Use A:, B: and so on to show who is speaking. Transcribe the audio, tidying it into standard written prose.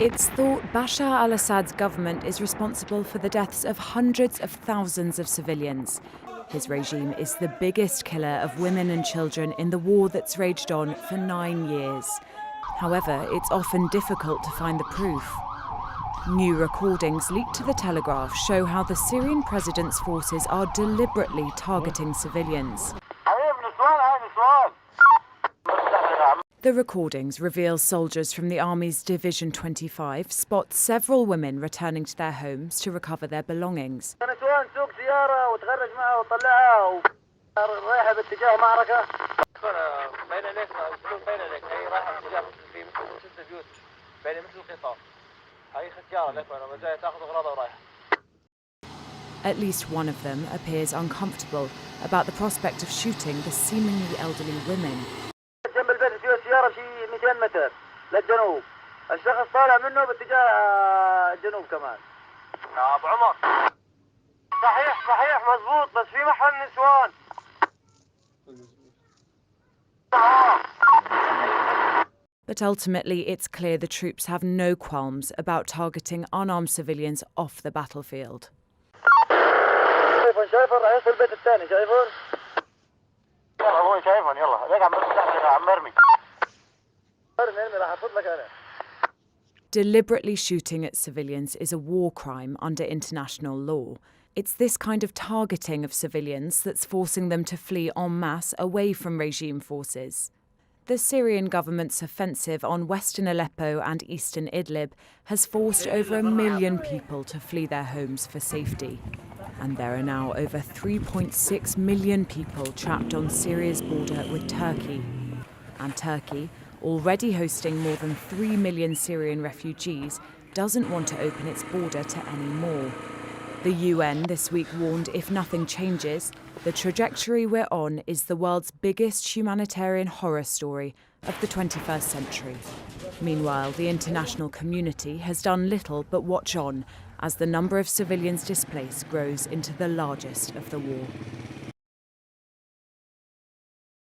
A: It's thought Bashar al-Assad's government is responsible for the deaths of hundreds of thousands of civilians. His regime is the biggest killer of women and children in the war that's raged on for 9 years. However, it's often difficult to find the proof. New recordings leaked to the Telegraph show how the Syrian president's forces are deliberately targeting civilians. The recordings reveal soldiers from the Army's Division 25 spot several women returning to their homes to recover their belongings. At least one of them appears uncomfortable about the prospect of shooting the seemingly elderly women.
B: جنب البيت فيه سيارة شي 200 متر للجنوب، الشخص طالع منه باتجاه الجنوب كمان. يا أبو عمر صحيح مزبوط بس في محل نسوان.
A: But ultimately, it's clear the troops have no qualms about targeting unarmed civilians off the battlefield.
B: شايفه راح يوصل البيت الثاني شايفه؟ يلا ابوي شايفهم يلا ليك عم مرمي راح احط لك انا.
A: Deliberately shooting at civilians is a war crime under international law. It's this kind of targeting of civilians that's forcing them to flee en masse away from regime forces. The Syrian government's offensive on western Aleppo and eastern Idlib has forced over 1 million people to flee their homes for safety. And there are now over 3.6 million people trapped on Syria's border with Turkey. And Turkey, already hosting more than 3 million Syrian refugees, doesn't want to open its border to any more. The UN this week warned if nothing changes, the trajectory we're on is the world's biggest humanitarian horror story of the 21st century. Meanwhile, the international community has done little but watch on as the number of civilians displaced grows into the largest of the war.